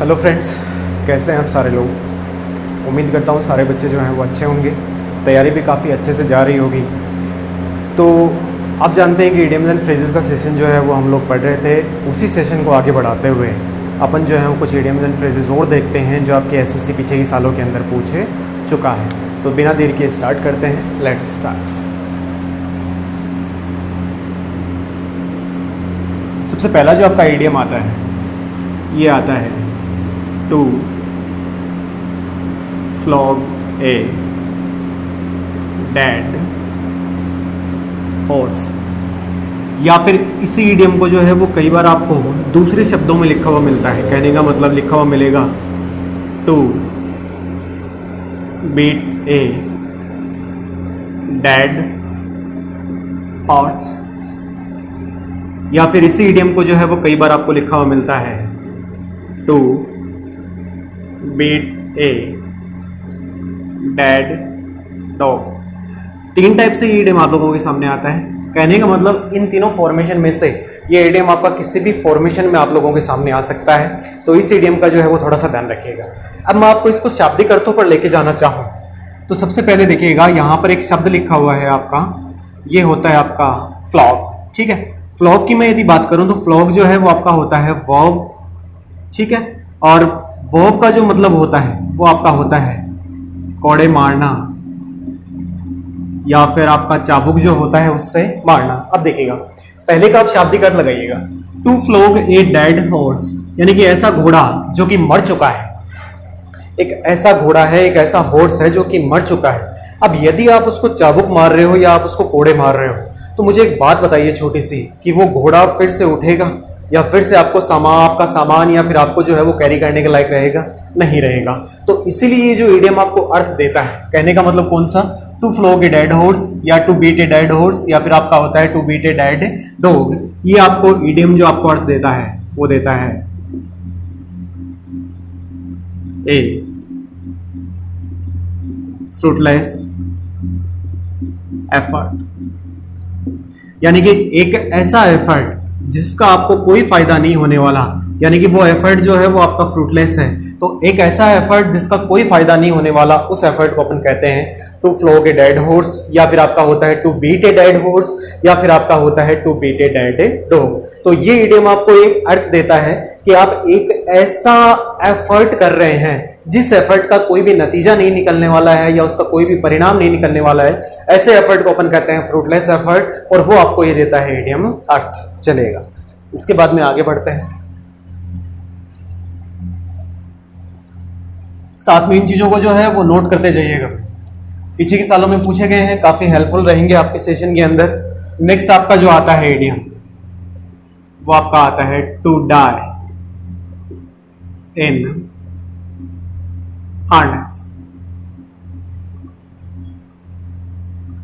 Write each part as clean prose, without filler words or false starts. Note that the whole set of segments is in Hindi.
हेलो फ्रेंड्स, कैसे हैं आप सारे लोग। उम्मीद करता हूँ सारे बच्चे जो हैं वो अच्छे होंगे, तैयारी भी काफ़ी अच्छे से जा रही होगी। तो आप जानते हैं कि इडियम्स एंड फ्रेजेस का सेशन जो है वो हम लोग पढ़ रहे थे। उसी सेशन को आगे बढ़ाते हुए अपन जो है वो कुछ इडियम्स एंड फ्रेजेस और देखते हैं जो आपके एसएससी पीछे के सालों के अंदर पूछे चुका है। तो बिना देर के स्टार्ट करते हैं। Let's start. सबसे पहला जो आपका इडियम आता है ये आता है to flog a dead horse. या फिर इसी इडियम को जो है वो कई बार आपको दूसरे शब्दों में लिखा हुआ मिलता है। कहने का मतलब लिखा हुआ मिलेगा to beat a dead horse. या फिर इसी इडियम को जो है वो कई बार आपको लिखा हुआ मिलता है to beat a dead dog. तीन टाइप से ये इडियम आप लोगों के सामने आता है। कहने का मतलब इन तीनों फॉर्मेशन में से ये इडियम आपका किसी भी फॉर्मेशन में आप लोगों के सामने आ सकता है। तो इस इडियम का जो है वो थोड़ा सा ध्यान रखिएगा। अब मैं आपको इसको शाब्दिक अर्थों पर लेके जाना चाहूँ तो सबसे पहले देखिएगा, यहाँ पर एक शब्द लिखा हुआ है आपका, ये होता है आपका फ्लॉग। ठीक है, फ्लॉग की मैं यदि बात करूं तो फ्लॉग जो है वो आपका होता है वर्ब। ठीक है, और वर्ब का जो मतलब होता है वो आपका होता है कोड़े मारना, या फिर आपका चाबुक जो होता है उससे मारना। अब देखिएगा, पहले का आप शाब्दिक अर्थ लगाइएगा। To flog a dead horse, यानी कि ऐसा घोड़ा जो कि मर चुका है। एक ऐसा घोड़ा है, एक ऐसा हॉर्स है जो कि मर चुका है। अब यदि आप उसको चाबुक मार रहे हो या आप उसको कोड़े मार रहे हो तो मुझे एक बात बताइए छोटी सी, कि वो घोड़ा फिर से उठेगा या फिर से आपको आपका सामान या फिर आपको जो है वो कैरी करने के लायक रहेगा? नहीं रहेगा। तो इसीलिए ये जो इडियम आपको अर्थ देता है, कहने का मतलब कौन सा, to flog a dead horse या to beat a dead horse, या फिर आपका होता है to beat a dead dog. ये आपको इडियम जो आपको अर्थ देता है वो देता है ए फ्रूटलेस एफर्ट, यानी कि एक ऐसा एफर्ट जिसका आपको कोई फायदा नहीं होने वाला, यानी कि वो एफर्ट जो है वो आपका फ्रूटलेस है। तो एक ऐसा एफर्ट जिसका कोई फायदा नहीं होने वाला, उस एफर्ट को अपन कहते हैं to flog a dead horse, या फिर आपका होता है to beat a dead horse, या फिर आपका होता है to beat a dead dog. तो ये इडियम आपको एक अर्थ देता है कि आप एक ऐसा एफर्ट कर रहे हैं जिस एफर्ट का कोई भी नतीजा नहीं निकलने वाला है या उसका कोई भी परिणाम नहीं निकलने वाला है। ऐसे एफर्ट को अपन कहते हैं फ्रूटलेस एफर्ट, और वो आपको ये देता है इडियम अर्थ। चलेगा, इसके बाद में आगे बढ़ते हैं। साथ में इन चीजों को जो है वो नोट करते जाइएगा, पीछे के सालों में पूछे गए हैं, काफी हेल्पफुल रहेंगे आपके सेशन के अंदर। नेक्स्ट आपका जो आता है इडियम वो आपका आता है टू डाई इन हार्नेस।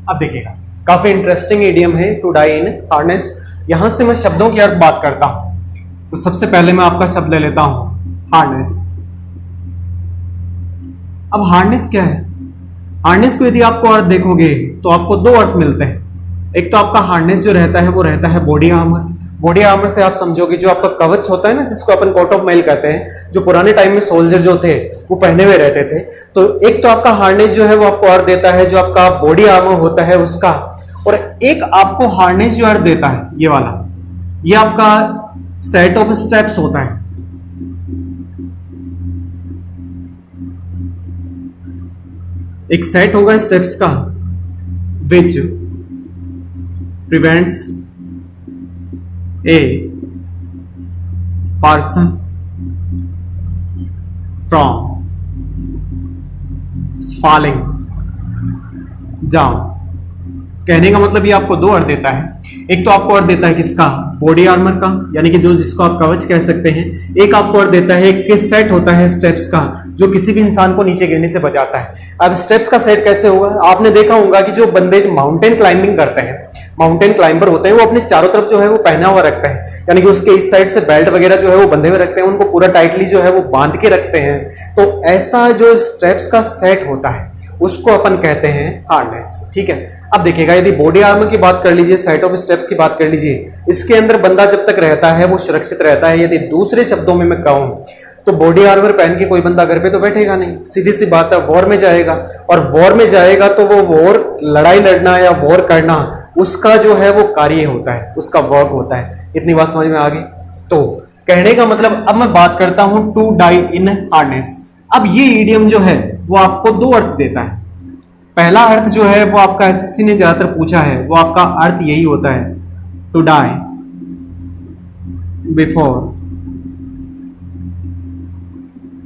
अब देखिएगा, काफी इंटरेस्टिंग इडियम है टू डाई इन हार्नेस। यहां से मैं शब्दों की अर्थ बात करता हूं तो सबसे पहले मैं आपका शब्द ले लेता हूं हार्नेस। अब हार्नेस क्या है? हार्नेस को यदि आपको अर्थ देखोगे तो आपको दो अर्थ मिलते हैं। एक तो आपका हार्नेस जो रहता है वो रहता है बॉडी आर्मर। बॉडी आर्मर से आप समझोगे जो आपका कवच होता है ना, जिसको अपन कोट ऑफ मेल कहते हैं, जो पुराने टाइम में सोल्जर जो थे वो पहने हुए रहते थे। तो एक तो आपका हार्नेस जो है वो आपको अर्थ देता है जो आपका बॉडी आर्मर होता है उसका, और एक आपको हार्नेस जो अर्थ देता है ये वाला, ये आपका सेट ऑफ स्टेप्स होता है। एक सेट होगा स्टेप्स का which prevents a person from falling down. कहने का मतलब ये आपको दो अर्थ देता है। एक तो आपको अर्थ देता है किसका, बॉडी आर्मर का, यानी कि जो जिसको आप कवच कह सकते हैं। एक आपको अर्थ देता है कि सेट होता है स्टेप्स का, जो किसी भी इंसान को नीचे गिरने से बचाता है। अब स्टेप्स का सेट कैसे होगा? आपने देखा होगा कि जो बंदे माउंटेन क्लाइंबिंग करते हैं, माउंटेन क्लाइंबर होते हैं, वो अपने चारों तरफ जो है वो पहना हुआ रखते हैं, यानी कि उसके इस साइड से बेल्ट वगैरह जो है वो बंधे हुए रखते हैं, उनको पूरा टाइटली जो है वो बांध के रखते हैं। तो ऐसा जो स्टेप्स का सेट होता है उसको अपन कहते हैं हार्नेस। ठीक है, अब देखिएगा, यदि बॉडी आर्मर की बात कर लीजिए, सेट ऑफ स्टेप्स की बात कर लीजिए, इसके अंदर बंदा जब तक रहता है वो सुरक्षित रहता है। यदि दूसरे शब्दों में मैं कहूं तो बॉडी आर्मर पहन के कोई बंदा घर पे तो बैठेगा नहीं, सीधी सी बात है, वॉर में जाएगा। और वॉर में जाएगा तो वो वॉर, लड़ाई लड़ना या वॉर करना, उसका जो है वो कार्य होता है, उसका वर्क होता है। इतनी बात समझ में आ गई? तो कहने का मतलब, अब मैं बात करता हूं टू डाई इन हार्नेस। अब ये ईडियम जो है वो आपको दो अर्थ देता है। पहला अर्थ जो है वो आपका एसएससी ने ज्यादातर पूछा है, वो आपका अर्थ यही होता है, to die before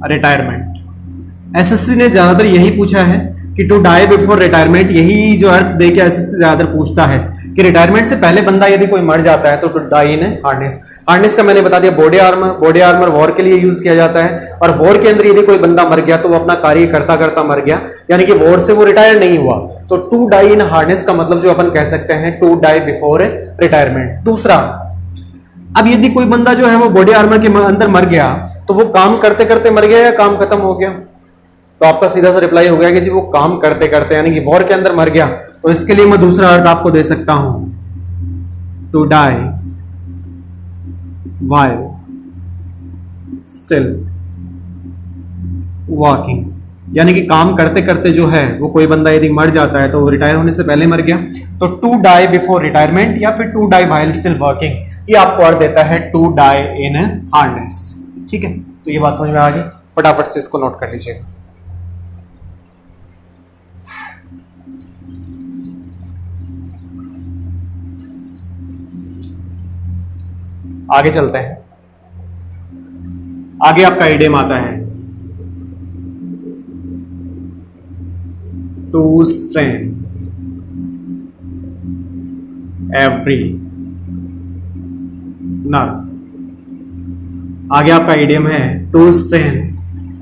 retirement. SSC ने ज्यादातर यही पूछा है कि टू डाई बिफोर रिटायरमेंट, यही जो अर्थ देके एसएससी ज्यादातर पूछता है कि रिटायरमेंट से पहले बंदा यदि कोई मर जाता है तो to die in harness. Harness का मैंने बता दिया body armour, body armour war के लिए यूज किया जाता है, और वॉर के अंदर यदि कोई बंदा मर गया तो वो अपना कार्य करता करता मर गया, यानी कि वॉर से वो रिटायर नहीं हुआ। तो टू डाई इन हार्नेस का मतलब जो अपन कह सकते हैं टू डाई बिफोर रिटायरमेंट। दूसरा, अब यदि कोई बंदा जो है वो बॉडी आर्मर के अंदर मर गया तो वो काम करते करते मर गया या काम खत्म हो गया? तो आपका सीधा सा रिप्लाई हो गया कि जी वो काम करते करते, यानी कि वॉर के अंदर मर गया। तो इसके लिए मैं दूसरा अर्थ आपको दे सकता हूं, to die while still working, यानी कि काम करते करते जो है वो कोई बंदा यदि मर जाता है तो वो रिटायर होने से पहले मर गया। तो टू डाई बिफोर रिटायरमेंट या फिर to die while still working, ये आपको अर्थ देता है टू डाई इन हार्नेस। ठीक है, तो ये बात समझ में आ गई, फटाफट से इसको नोट कर लीजिए। आगे चलते हैं। आगे आपका इडियम आता है टू स्ट्रेन एवरी नर्व। आगे आपका इडियम है to strain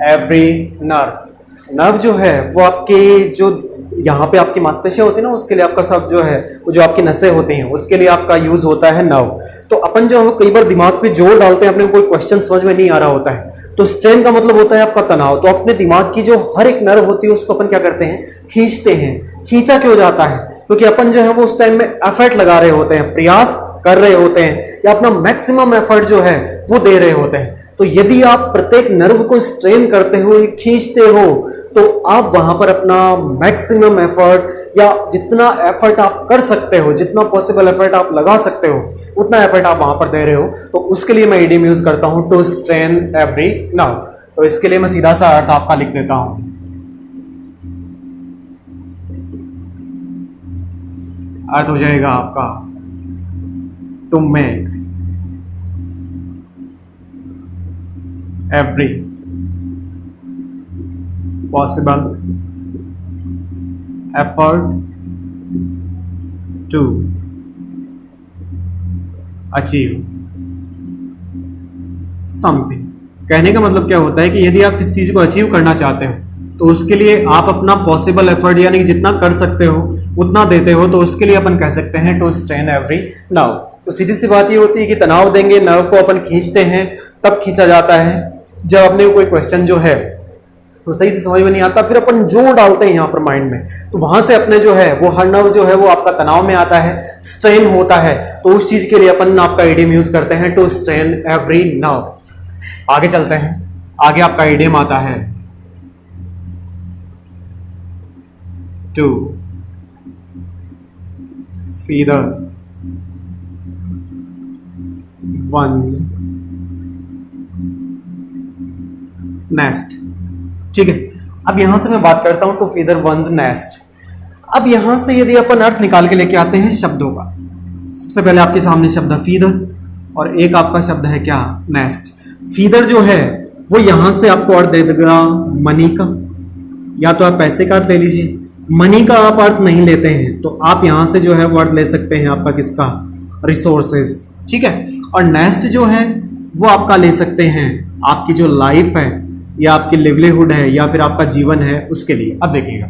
every nerve. Nerve जो है वो आपके जो यहाँ पे आपकी मांसपेशियां होती है ना, उसके लिए आपका सब जो है वो जो आपकी नसें होती हैं उसके लिए आपका यूज होता है नर्व। तो अपन जो कई बार दिमाग पे जोर डालते हैं, अपने को कोई क्वेश्चन समझ में नहीं आ रहा होता है, तो स्ट्रेन का मतलब होता है आपका तनाव। तो अपने दिमाग की जो हर एक नर्व होती है उसको अपन क्या करते हैं, खींचते हैं। खींचा क्यों जाता है? क्योंकि अपन जो है वो उस टाइम में एफर्ट लगा रहे होते हैं, प्रयास कर रहे होते हैं, या अपना मैक्सिमम एफर्ट जो है वो दे रहे होते हैं। तो यदि आप प्रत्येक नर्व को स्ट्रेन करते हो, खींचते हो, तो आप वहां पर अपना मैक्सिमम एफर्ट या जितना एफर्ट आप कर सकते हो, जितना पॉसिबल एफर्ट आप लगा सकते हो, उतना एफर्ट आप वहां पर दे रहे हो। तो उसके लिए मैं इडियम यूज करता हूं टू स्ट्रेन एवरी नर्व। तो इसके लिए मैं सीधा सा अर्थ आपका लिख देता हूं, अर्थ हो जाएगा आपका to make every possible effort to achieve something. कहने का मतलब क्या होता है कि यदि आप किसी चीज को अचीव करना चाहते हो तो उसके लिए आप अपना पॉसिबल एफर्ट यानी कि जितना कर सकते हो उतना देते हो, तो उसके लिए अपन कह सकते हैं टू स्ट्रेन एवरी नर्व। तो सीधी सी बात ये होती है कि तनाव देंगे, नर्व को अपन खींचते हैं, तब खींचा जाता है जब अपने कोई क्वेश्चन जो है तो सही से समझ में नहीं आता, फिर अपन जोर डालते हैं यहाँ पर माइंड में, तो वहां से अपने जो है वो हर नर्व जो है वो आपका तनाव में आता है, स्ट्रेन होता है। तो उस चीज के लिए अपन आपका इडियम यूज करते हैं टू स्ट्रेन एवरी नर्व। आगे चलते हैं। आगे आपका इडियम आता है टू फीदर वंस नेस्ट। ठीक है, अब यहां से मैं बात करता हूं टू फीदर वंस नेस्ट। अब यहां से यदि अपन अर्थ निकाल के लेके आते हैं शब्दों का, सबसे पहले आपके सामने शब्द है फीदर और एक आपका शब्द है क्या, नेस्ट। फीदर जो है वो यहां से आपको अर्थ दे देगा मनी का, या तो आप पैसे का अर्थ ले लीजिए। मनी का आप अर्थ नहीं लेते हैं तो आप यहां से जो है वो अर्थ ले सकते हैं आपका किसका, रिसोर्सेज। ठीक है, और नेस्ट जो है वो आपका ले सकते हैं आपकी जो लाइफ है या आपकी लिवलीहुड है या फिर आपका जीवन है उसके लिए। अब देखिएगा,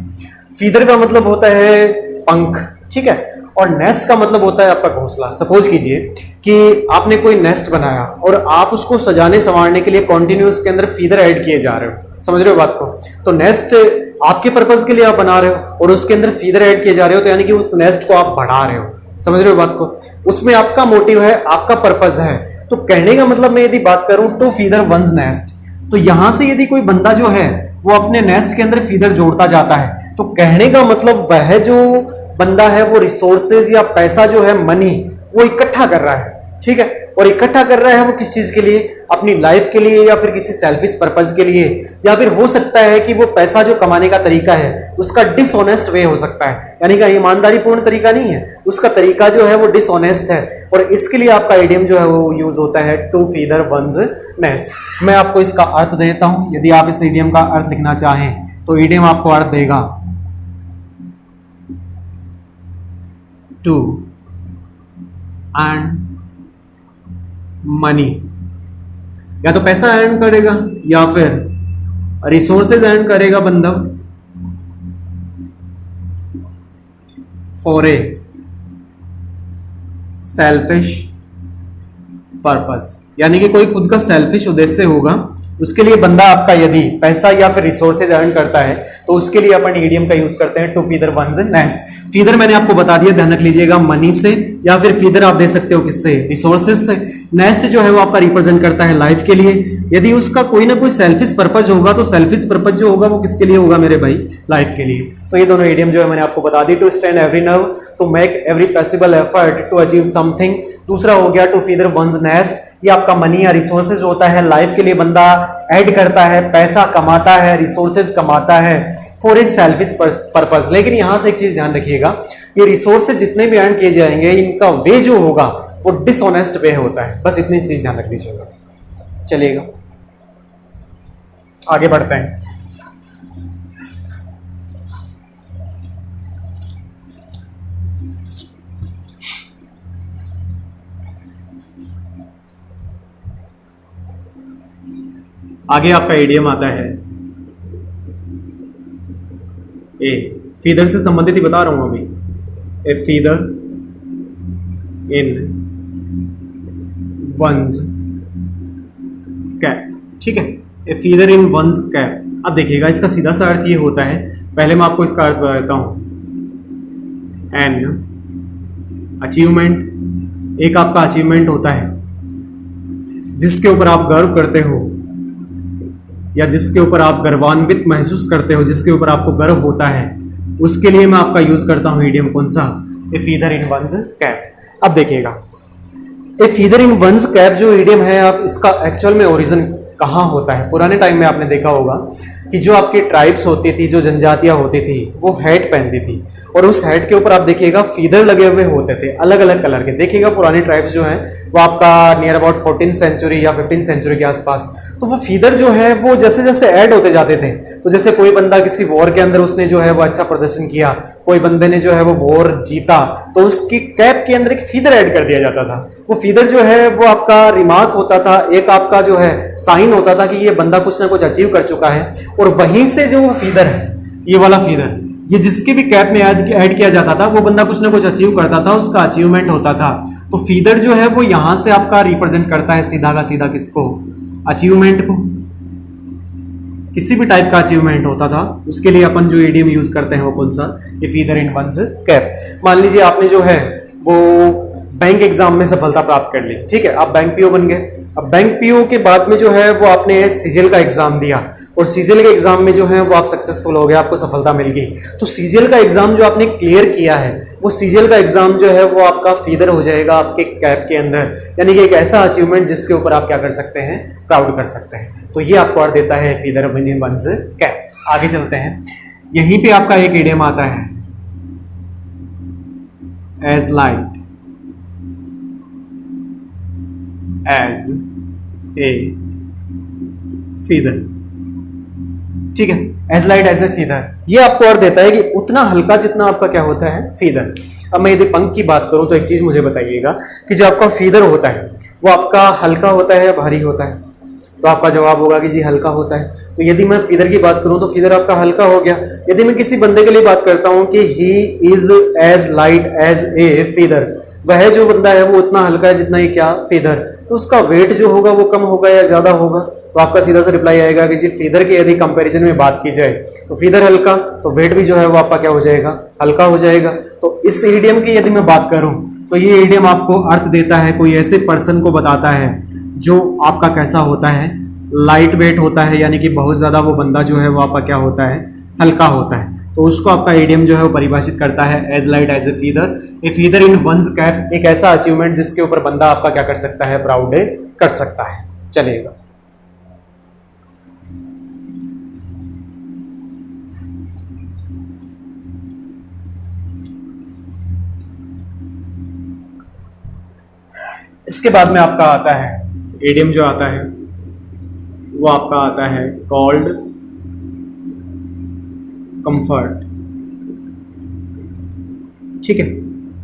फीदर का मतलब होता है पंख, ठीक है, और नेस्ट का मतलब होता है आपका घोंसला। सपोज कीजिए कि आपने कोई नेस्ट बनाया और आप उसको सजाने संवारने के लिए कॉन्टिन्यूस के अंदर फीदर ऐड किए जा रहे हो, समझ रहे हो बात को। तो नेस्ट आपके पर्पज के लिए आप बना रहे हो और उसके अंदर फीदर ऐड किए जा रहे हो, तो यानी कि उस नेस्ट को आप बढ़ा रहे हो, समझ रहे हो बात को। उसमें आपका मोटिव है, आपका पर्पज है। तो कहने का मतलब मैं यदि बात करूं टू फीदर वंस नेस्ट, तो यहां से यदि कोई बंदा जो है वो अपने नेस्ट के अंदर फीदर जोड़ता जाता है, तो कहने का मतलब वह जो बंदा है वो रिसोर्सेज या पैसा जो है, मनी, वो इकट्ठा कर रहा है, ठीक है। और इकट्ठा कर रहा है वो किस चीज के लिए? अपनी लाइफ के लिए, या फिर किसी सेल्फिश पर्पज के लिए, या फिर हो सकता है कि वो पैसा जो कमाने का तरीका है उसका डिसऑनेस्ट वे हो सकता है, यानी कि ईमानदारी पूर्ण तरीका नहीं है, उसका तरीका जो है वो डिसऑनेस्ट है। और इसके लिए आपका इडियम जो है वो यूज होता है टू फीदर वंस नेस्ट। मैं आपको इसका अर्थ देता हूं, यदि आप इस इडियम का अर्थ लिखना चाहें तो इडियम आपको अर्थ देगा टू एंड मनी, या तो पैसा अर्न करेगा या फिर रिसोर्सेज अर्न करेगा बंदा फॉर ए सेल्फिश पर्पस, यानी कि कोई खुद का सेल्फिश उद्देश्य होगा, उसके लिए बंदा आपका यदि पैसा या फिर रिसोर्सेज अर्न करता है तो उसके लिए अपन ईडियम का यूज करते हैं to feather one's nest. Feather मैंने आपको बता दिया, ध्यान रख लीजिएगा, मनी से, या फिर फीदर आप दे सकते हो किससे? रिसोर्सेज से। नेस्ट जो है वो आपका रिप्रेजेंट करता है लाइफ के लिए। यदि उसका कोई ना कोई सेल्फिश पर्पज होगा तो सेल्फिश पर्पज जो होगा वो किसके लिए होगा मेरे भाई? लाइफ के लिए। तो ये दोनों ईडियम जो है मैंने आपको बता दी। To stand every nerve, to make every possible effort to achieve something. दूसरा हो गया टू फीदर वंस नेस्ट, ये आपका मनी या रिसोर्सेज होता है, लाइफ के लिए बंदा ऐड करता है, पैसा कमाता है, रिसोर्सेज कमाता है फॉर ए सेल्फिश पर्पस। लेकिन यहां से एक चीज ध्यान रखिएगा, ये रिसोर्सेज जितने भी अर्न किए जाएंगे इनका वे जो होगा वो डिसऑनेस्ट वे होता है, बस इतनी चीज ध्यान रख लीजिएगा। चलिएगा आगे बढ़ते हैं। आगे आपका इडियम आता है ए, फीदर से संबंधित ही बता रहा हूं अभी। ए फीदर इन वंस कैप, ठीक है, ए फीदर इन वंस कैप। अब देखिएगा इसका सीधा सा अर्थ ये होता है, पहले मैं आपको इसका अर्थ बताता हूं। एन अचीवमेंट, एक आपका अचीवमेंट होता है जिसके ऊपर आप गर्व करते हो या जिसके ऊपर आप गर्वान्वित महसूस करते हो, जिसके ऊपर आपको गर्व होता है, उसके लिए मैं आपका यूज करता हूं इडियम कौन सा? ए फीदर इन वंस कैप। अब देखिएगा ए फीदर इन वंस कैप जो इडियम है, आप इसका एक्चुअल में ओरिजिन कहाँ होता है? पुराने टाइम में आपने देखा होगा कि जो आपकी ट्राइब्स होती थी, जो जनजातियां होती थी, वो हैट पहनती थी और उस हैट के ऊपर आप देखिएगा फीदर लगे हुए होते थे अलग अलग कलर के। देखिएगा पुरानी ट्राइब्स जो हैं वो आपका नियर अबाउट 14th सेंचुरी या 15th सेंचुरी के आसपास, तो वो फीदर जो है वो जैसे जैसे ऐड होते जाते थे। तो जैसे कोई बंदा किसी वॉर के अंदर उसने जो है वो अच्छा प्रदर्शन किया, कोई बंदे ने जो है वो वॉर जीता, तो उसकी कैप के अंदर एक फीदर ऐड कर दिया जाता था। वो फीदर जो है वो आपका रिमार्क होता था, एक आपका जो है साइन होता था कि ये बंदा कुछ ना कुछ अचीव कर चुका है। और वहीं से जो फीदर है, ये वाला फीदर, ये जिसके भी कैप में ऐड किया जाता था वो बंदा कुछ ना कुछ अचीव करता था, उसका अचीवमेंट होता था। तो फीदर जो है वो यहां से आपका रिप्रेजेंट करता है सीधा का सीधा किसको? अचीवमेंट को। किसी भी टाइप का अचीवमेंट होता था उसके लिए अपन जो इडियम यूज करते हैं वो कौन सा? ये फीदर इन वंस कैप। मान लीजिए आपने जो है वो बैंक एग्जाम में सफलता प्राप्त कर ली, ठीक है, आप बैंक पीओ बन गए। अब बैंक पीओ के बाद में जो है वो आपने सीजीएल का एग्जाम दिया और सीजीएल के एग्जाम में जो है वो आप सक्सेसफुल हो गए, आपको सफलता मिल गई। तो सीजीएल का एग्जाम जो आपने क्लियर किया है, वो सीजीएल का एग्जाम जो है वो आपका फीदर हो जाएगा आपके कैप के अंदर, यानी कि एक ऐसा अचीवमेंट जिसके ऊपर आप क्या कर सकते हैं? प्राउड कर सकते हैं। तो ये आपको अर्थ देता है फीदर इन वंस कैप। आगे चलते हैं, यहीं पे आपका एक इडियम आता है as light as a feather, ठीक है, as light as a feather. ये आपको अर्थ देता है कि उतना हल्का जितना आपका क्या होता है? फीदर। अब मैं यदि पंख की बात करूं तो एक चीज मुझे बताइएगा कि जो आपका फीदर होता है वो आपका हल्का होता है या भारी होता है? तो आपका जवाब होगा कि जी हल्का होता है। तो यदि मैं फीदर की बात करूं तो फीदर आपका हल्का हो गया। यदि मैं किसी बंदे के लिए बात करता हूं कि he is as light as a feather, वह जो बंदा है वो उतना हल्का है जितना ही क्या? फीदर। तो उसका वेट जो होगा वो कम होगा या ज्यादा होगा? तो आपका सीधा सा रिप्लाई आएगा कि जी फीदर की यदि कंपैरिजन में बात की जाए तो फीदर हल्का, तो वेट भी जो है वो आपका क्या हो जाएगा? हल्का हो जाएगा। तो इस इडियम की यदि मैं बात करूं तो ये इडियम आपको अर्थ देता है, कोई ऐसे पर्सन को बताता है जो आपका कैसा होता है? लाइट वेट होता है, यानी कि बहुत ज़्यादा वो बंदा जो है वो आपका क्या होता है, हल्का होता है। तो उसको आपका इडियम जो है वो परिभाषित करता है as light as a feather in one's cap, एक ऐसा अचीवमेंट जिसके ऊपर बंदा आपका क्या कर सकता है, प्राउड कर सकता है। चलिएगा, इसके बाद में आपका आता है इडियम जो आता है वो आपका आता है कॉल्ड कंफर्ट। ठीक है,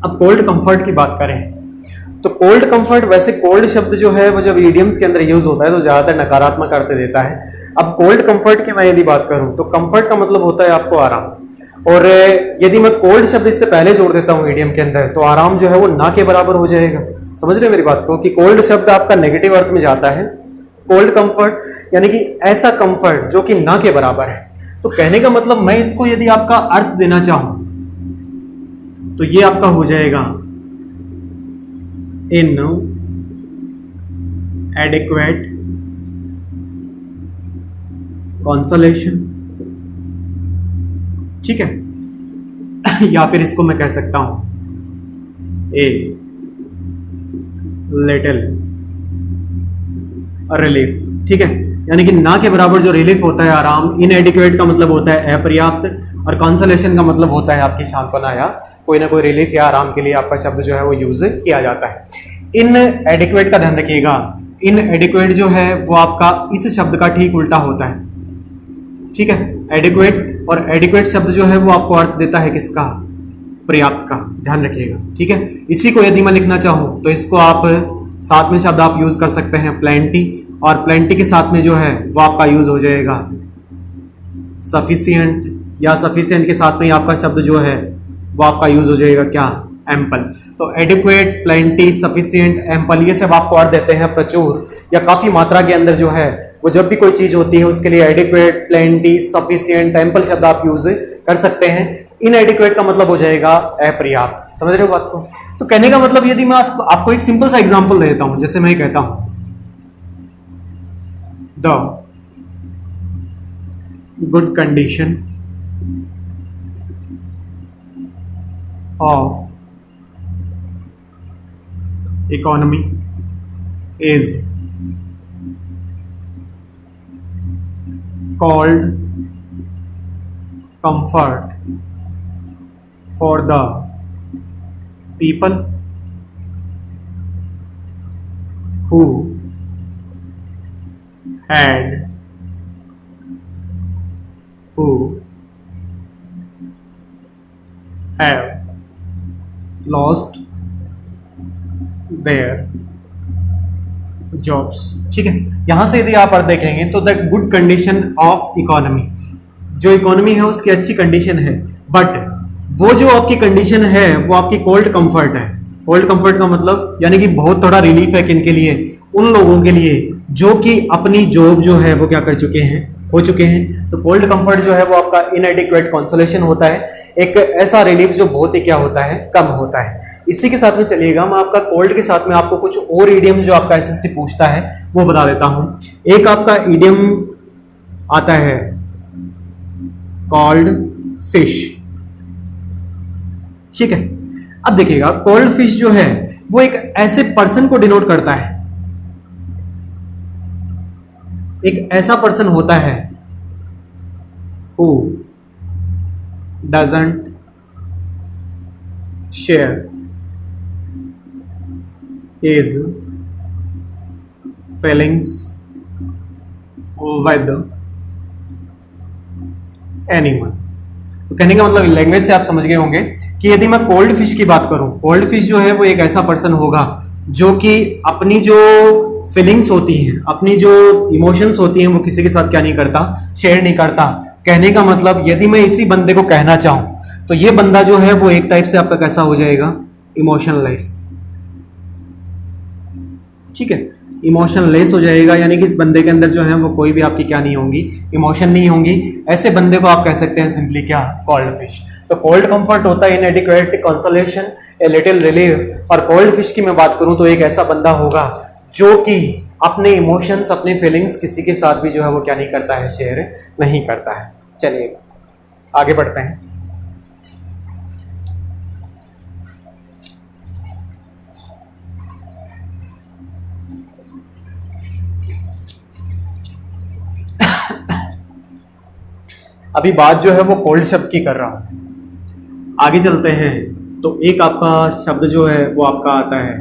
अब कोल्ड कंफर्ट की बात करें तो कोल्ड कंफर्ट, वैसे कोल्ड शब्द जो है वो जब इडियम्स के अंदर यूज होता है तो ज्यादातर नकारात्मक अर्थ देता है। अब कोल्ड कंफर्ट की मैं यदि बात करूं तो कंफर्ट का मतलब होता है आपको आराम, और यदि मैं कोल्ड शब्द इससे पहले जोड़ देता हूं इडियम के अंदर तो आराम जो है वो ना के बराबर हो जाएगा। समझ रहे हो मेरी बात को, कि कोल्ड शब्द आपका नेगेटिव अर्थ में जाता है, कोल्ड कंफर्ट यानी कि ऐसा कंफर्ट जो कि ना के बराबर है। तो कहने का मतलब मैं इसको यदि आपका अर्थ देना चाहूं तो ये आपका हो जाएगा इन एडिक्वेट कंसोलेशन। ठीक है, या फिर इसको मैं कह सकता हूं ए लिटिल रिलीफ। ठीक है, यानी कि ना के बराबर जो रिलीफ होता है आराम, इनएडिक्वेट का मतलब होता है अपर्याप्त, और कंसोलेशन का मतलब होता है आपकी सांत्वना या कोई ना कोई रिलीफ या आराम के लिए आपका शब्द जो है वो यूज किया जाता है। इन एडिक्वेट का ध्यान रखिएगा, इन एडिक्वेट जो है वो आपका इस शब्द का ठीक उल्टा होता है। ठीक है, एडिक्वेट और एडिक्वेट शब्द जो है वो आपको अर्थ देता है किसका, पर्याप्त का, ध्यान रखिएगा। ठीक है, इसी को यदि मैं लिखना चाहूं तो इसको आप साथ में शब्द आप यूज कर सकते हैं प्लेंटी, और प्लेंटी के साथ में जो है वो आपका यूज हो जाएगा सफिशिएंट, या सफिशिएंट के साथ में आपका शब्द जो है वो आपका यूज हो जाएगा क्या, एम्पल। तो एडिक्वेट, प्लेंटी, सफिशिएंट, एम्पल, ये सब आपको अर्थ देते हैं प्रचुर या काफी मात्रा के अंदर जो है वो जब भी कोई चीज होती है उसके लिए एडिक्वेट, प्लेंटी, सफिशिएंट, एम्पल शब्द आप यूज कर सकते हैं। इनएडिक्वेट का मतलब हो जाएगा अपर्याप्त। समझ रहे हो बात को? तो कहने का मतलब यदि मैं आपको एक सिंपल सा एग्जांपल देता हूं, जैसे मैं कहता हूं the good condition of economy is called comfort for the people who had who have lost their jobs। ठीक है, यहां से यदि आप अर्थ देखेंगे तो the good condition of economy, जो इकोनॉमी है उसकी अच्छी कंडीशन है, बट वो जो आपकी कंडीशन है वो आपकी कोल्ड कंफर्ट है। कोल्ड कंफर्ट का मतलब यानी कि बहुत थोड़ा रिलीफ है किन के लिए, उन लोगों के लिए जो कि अपनी जॉब जो है वो क्या कर चुके हैं, हो चुके हैं। तो कोल्ड कंफर्ट जो है वो आपका इनएडिक्वेट कंसोलेशन होता है, एक ऐसा रिलीफ जो बहुत ही क्या होता है, कम होता है। इसी के साथ में चलिएगा, मैं आपका कोल्ड के साथ में आपको कुछ और इडियम जो आपका एसएससी पूछता है वो बता देता हूं। एक आपका इडियम आता है कॉल्ड फिश। ठीक है, अब देखिएगा कोल्ड फिश जो है वो एक ऐसे पर्सन को डिनोट करता है, एक ऐसा पर्सन होता है who doesn't share his feelings with anyone। तो कहने का मतलब लैंग्वेज से आप समझ गए होंगे कि यदि मैं कोल्ड फिश की बात करूं, कोल्ड फिश जो है वो एक ऐसा पर्सन होगा जो कि अपनी जो फीलिंग्स होती हैं, अपनी जो इमोशंस होती हैं वो किसी के साथ क्या नहीं करता, शेयर नहीं करता। कहने का मतलब यदि मैं इसी बंदे को कहना चाहूं तो ये बंदा जो है वो एक टाइप से आपका कैसा हो जाएगा, इमोशनलेस। ठीक है, इमोशनलेस हो जाएगा, यानी कि इस बंदे के अंदर जो है वो कोई भी आपकी क्या नहीं होंगी, इमोशन नहीं होंगी। ऐसे बंदे को आप कह सकते हैं सिंपली क्या, कोल्ड फिश। तो कोल्ड कंफर्ट होता है inadequate consolation, a little relief. और कोल्ड फिश की मैं बात करूं तो एक ऐसा बंदा होगा जो कि अपने इमोशंस, अपने फीलिंग्स किसी के साथ भी जो है वो क्या नहीं करता है, शेयर नहीं करता है। चलिए आगे बढ़ते हैं। अभी बात जो है वो कोल्ड शब्द की कर रहा हूं, आगे चलते हैं। तो एक आपका शब्द जो है वो आपका आता है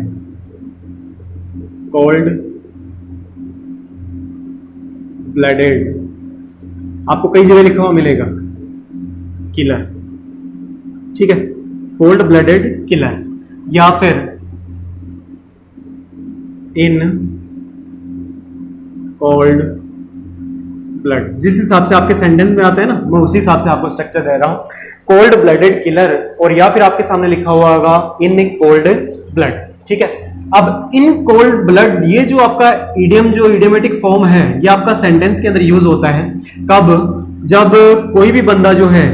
कोल्ड ब्लडेड। आपको कई जगह लिखा हुआ मिलेगा किलर, ठीक है, कोल्ड ब्लडेड किलर, या फिर इन कोल्ड ब्लड। जिस हिसाब से आपके सेंटेंस में आता है ना, मैं उसी हिसाब से आपको स्ट्रक्चर दे रहा हूं, कोल्ड ब्लडेड किलर, और या फिर आपके सामने लिखा हुआ होगा इन कोल्ड ब्लड, ठीक है। अब इन कोल्ड ब्लड, ये जो आपका इडियम, जो इडियमेटिक फॉर्म है, ये आपका सेंटेंस के अंदर यूज होता है कब, जब कोई भी बंदा जो है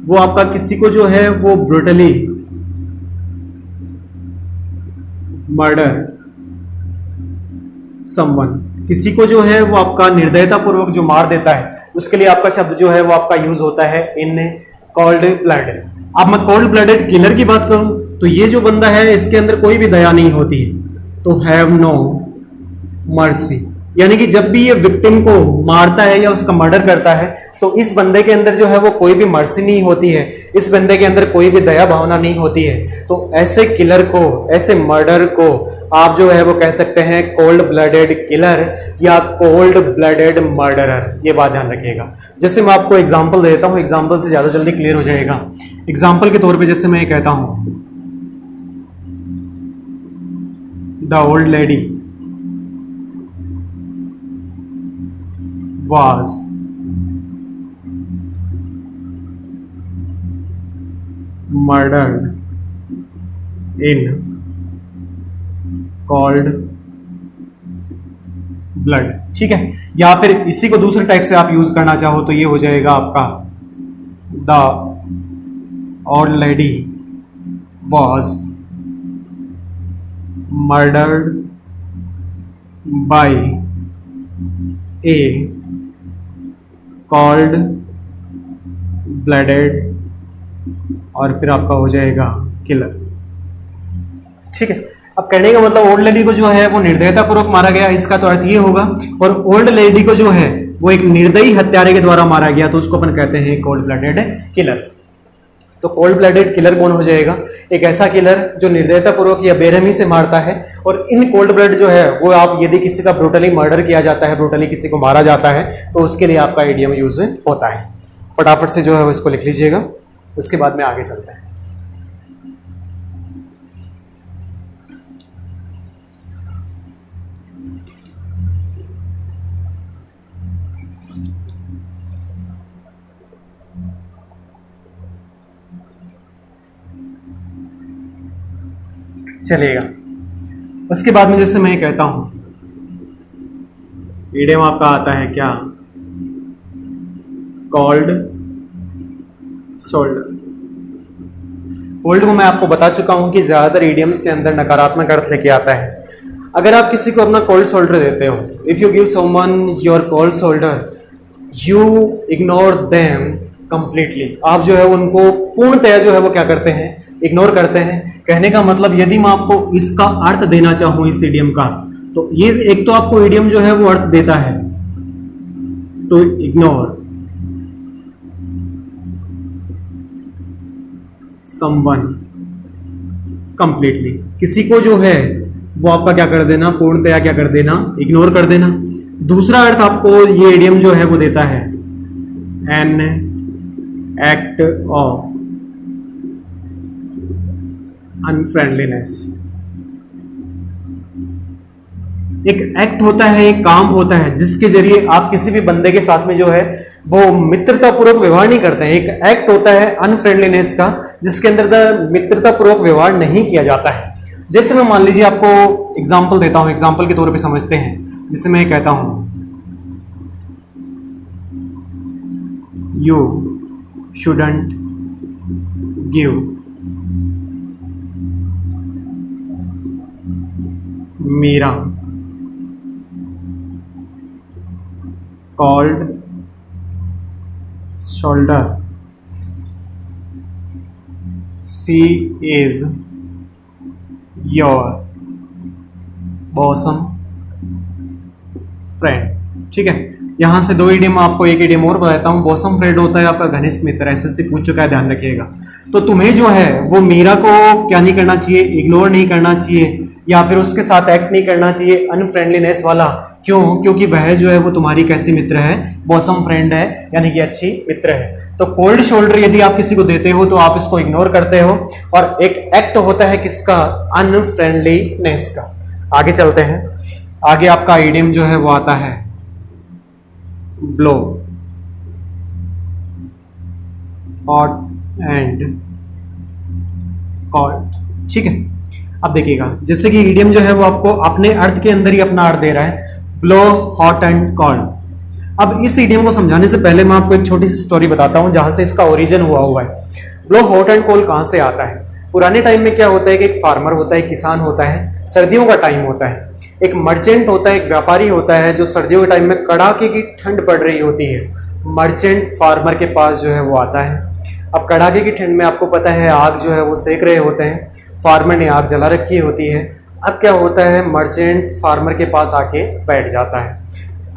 वो आपका किसी को जो है वो ब्रूटली मर्डर समवन, किसी को जो है वो आपका निर्दयता पूर्वक जो मार देता है, उसके लिए आपका शब्द जो है वो आपका यूज होता है इन कोल्ड ब्लडेड। अब मैं कोल्ड ब्लडेड किलर की बात करूं तो ये जो बंदा है इसके अंदर कोई भी दया नहीं होती है, तो हैव नो मर्सी, यानी कि जब भी ये विक्टिम को मारता है या उसका मर्डर करता है तो इस बंदे के अंदर जो है वो कोई भी मर्सी नहीं होती है, इस बंदे के अंदर कोई भी दया भावना नहीं होती है। तो ऐसे किलर को, ऐसे मर्डर को आप जो है वो कह सकते हैं कोल्ड ब्लडेड किलर या कोल्ड ब्लडेड मर्डरर। ये बात ध्यान रखिएगा। जैसे मैं आपको एग्जांपल देता हूं, एग्जांपल से ज्यादा जल्दी क्लियर हो जाएगा। एग्जांपल के तौर पे जैसे मैं कहता हूं the old lady was murdered in cold blood, ठीक है। या फिर इसी को दूसरे टाइप से आप यूज करना चाहो तो ये हो जाएगा आपका the old lady was murdered by a cold blooded, और फिर आपका हो जाएगा किलर, ठीक है। अब कहने का मतलब ओल्ड लेडी को जो है वो निर्दयता पूर्वक मारा गया, इसका तो अर्थ ये होगा, और ओल्ड लेडी को जो है वो एक निर्दयी हत्यारे के द्वारा मारा गया, तो उसको अपन कहते हैं कोल्ड ब्लडेड किलर। तो कोल्ड ब्लडेड किलर कौन हो जाएगा? एक ऐसा किलर जो निर्दयता पूर्वक या बेरहमी से मारता है। और इन कोल्ड ब्लड जो है वो आप यदि किसी का ब्रूटली मर्डर किया जाता है, ब्रूटली किसी को मारा जाता है, तो उसके लिए आपका इडियम यूज होता है। फटाफट से जो है वो इसको लिख लीजिएगा, उसके बाद में आगे चलते हैं। चलिएगा, उसके बाद में जैसे मैं कहता हूं इडियम आपका आता है क्या, कॉल्ड सोल्ड। कोल्ड को मैं आपको बता चुका हूं कि ज्यादातर इडियम्स के अंदर नकारात्मक अर्थ लेके आता है। अगर आप किसी को अपना कोल्ड शोल्डर देते हो, if you give someone your cold shoulder, you ignore them completely, आप जो है उनको पूर्णतया जो है वो क्या करते हैं, इग्नोर करते हैं। कहने का मतलब यदि मैं आपको इसका अर्थ देना चाहूं इस इडियम का, तो ये एक तो आपको इडियम जो है वो अर्थ देता है टू इग्नोर समवन कंप्लीटली, किसी को जो है वो आपका क्या कर देना, पूर्णतया क्या कर देना, इग्नोर कर देना। दूसरा अर्थ आपको ये इडियम जो है वो देता है एन एक्ट ऑफ अनफ्रेंडलीनेस। एक एक्ट होता है, एक काम होता है जिसके जरिए आप किसी भी बंदे के साथ में जो है वो मित्रता पूर्वक व्यवहार नहीं करते हैं। एक एक्ट होता है अनफ्रेंडलीनेस का, जिसके अंदर मित्रता पूर्वक व्यवहार नहीं किया जाता है। जैसे मैं मान लीजिए आपको एग्जाम्पल देता हूं, एग्जाम्पल के तौर पे समझते हैं। जिससे मैं कहता हूं you shouldn't give Meera, cold shoulder, she is your bosom friend. ठीक है, यहां से दो इडियम, आपको एक इडियम और बताता हूं। बॉसम फ्रेंड होता है आपका घनिष्ठ मित्र, एसएससी पूछ चुका है, ध्यान रखिएगा। तो तुम्हें जो है वो मीरा को क्या नहीं करना चाहिए, इग्नोर नहीं करना चाहिए, या फिर उसके साथ एक्ट नहीं करना चाहिए अनफ्रेंडलीनेस वाला। क्यों? क्योंकि वह जो है वो तुम्हारी कैसी मित्र है, बॉसम फ्रेंड है, यानी कि अच्छी मित्र है। तो कोल्ड शोल्डर यदि आप किसी को देते हो तो आप इसको इग्नोर करते हो, और एक एक्ट होता है किसका, अनफ्रेंडलीनेस का। आगे चलते हैं, आगे आपका इडियम जो है वो आता है ब्लो, हॉट एंड कोल्ड। ठीक है, अब देखिएगा, जैसे कि इडियम जो है वो आपको अपने अर्थ के अंदर ही अपना अर्थ दे रहा है, ब्लो, हॉट एंड कोल्ड। अब इस इडियम को समझाने से पहले मैं आपको एक छोटी सी स्टोरी बताता हूं जहां से इसका ओरिजिन हुआ है। ब्लो, हॉट एंड कोल्ड कहां से आता है? पुराने टाइम में क्या होता है कि एक फार्मर होता है, किसान होता है, सर्दियों का टाइम होता है, एक मर्चेंट होता है, एक व्यापारी होता है, जो सर्दियों के टाइम में कड़ाके की ठंड पड़ रही होती है, मर्चेंट फार्मर के पास जो है वो आता है। अब कड़ाके की ठंड में आपको पता है आग जो है वो सेक रहे होते हैं, फार्मर ने आग जला रखी होती है। अब क्या होता है, मर्चेंट फार्मर के पास आके बैठ जाता है।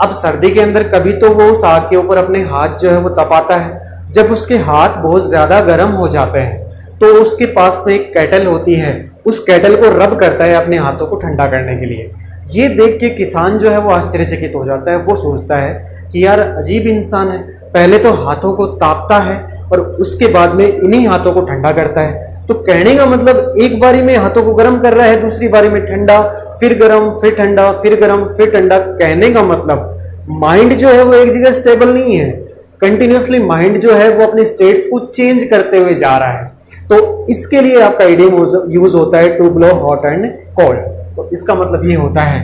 अब सर्दी के अंदर कभी तो वो उस आग के ऊपर अपने हाथ जो है वो तपाता है, जब उसके हाथ बहुत ज्यादा गर्म हो जाते हैं तो उसके पास में एक केटल होती है, उस केटल को रब करता है अपने हाथों को ठंडा करने के लिए। ये देख के किसान जो है वो आश्चर्यचकित हो जाता है, वो सोचता है कि यार अजीब इंसान है, पहले तो हाथों को तापता है और उसके बाद में इन्हीं हाथों को ठंडा करता है। तो कहने का मतलब एक बारी में हाथों को गर्म कर रहा है, दूसरी बारी में ठंडा, फिर गर्म, फिर ठंडा, फिर गर्म, फिर ठंडा। कहने का मतलब माइंड जो है वो एक जगह स्टेबल नहीं है, कंटिन्यूअसली माइंड जो है वो अपने स्टेट्स को चेंज करते हुए जा रहा है। तो इसके लिए आपका इडियम यूज होता है to blow hot and cold. तो इसका मतलब ये होता है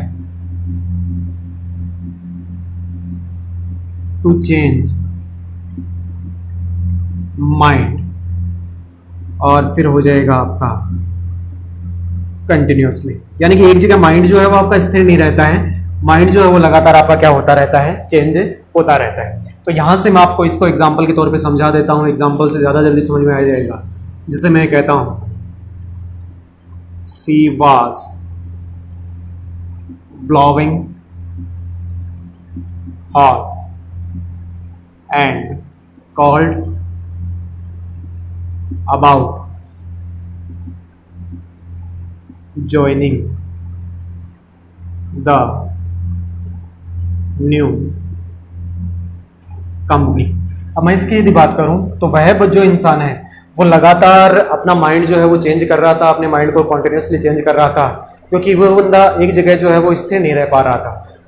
टू चेंज माइंड, और फिर हो जाएगा आपका कंटिन्यूअसली, यानी कि एक जगह माइंड जो है वो आपका स्थिर नहीं रहता है, माइंड जो है वो लगातार आपका क्या होता रहता है, चेंज होता रहता है। तो यहां से मैं आपको इसको एग्जांपल के तौर पे समझा देता हूं, एग्जांपल से ज्यादा जल्दी समझ में आ जाएगा। जिसे मैं कहता हूं she was blowing hot and called about joining the new company. अब मैं इसकी यदि बात करूं तो वह जो इंसान है वो लगातार अपना माइंड जो है वो चेंज कर रहा था, अपने माइंड को कॉन्टिन्यूसली चेंज कर रहा था, क्योंकि वो बंदा एक जगह जो है वो स्थिर नहीं रह पा रहा था।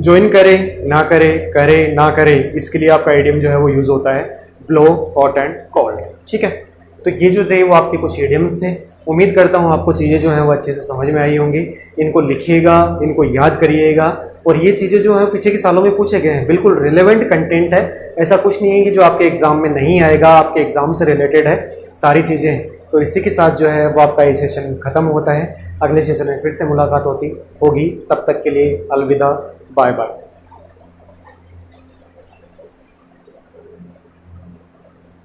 ज्वाइन करे ना करे, करे ना करे, इसके लिए आपका इडियम जो है वो यूज होता है ब्लो, हॉट एंड कोल्ड। ठीक है, तो ये जो थे वो आपके कुछ इडियम्स थे। उम्मीद करता हूँ आपको चीज़ें जो हैं वो अच्छे से समझ में आई होंगी। इनको लिखिएगा, इनको याद करिएगा, और ये चीज़ें जो हैं पीछे के सालों में पूछे गए हैं, बिल्कुल रिलेवेंट कंटेंट है। ऐसा कुछ नहीं है कि जो आपके एग्जाम में नहीं आएगा, आपके एग्जाम से रिलेटेड है सारी चीज़ें। तो इसी के साथ जो है वो आपका ये सेशन खत्म होता है। अगले सेशन में फिर से मुलाकात होगी। तब तक के लिए अलविदा, बाय बाय।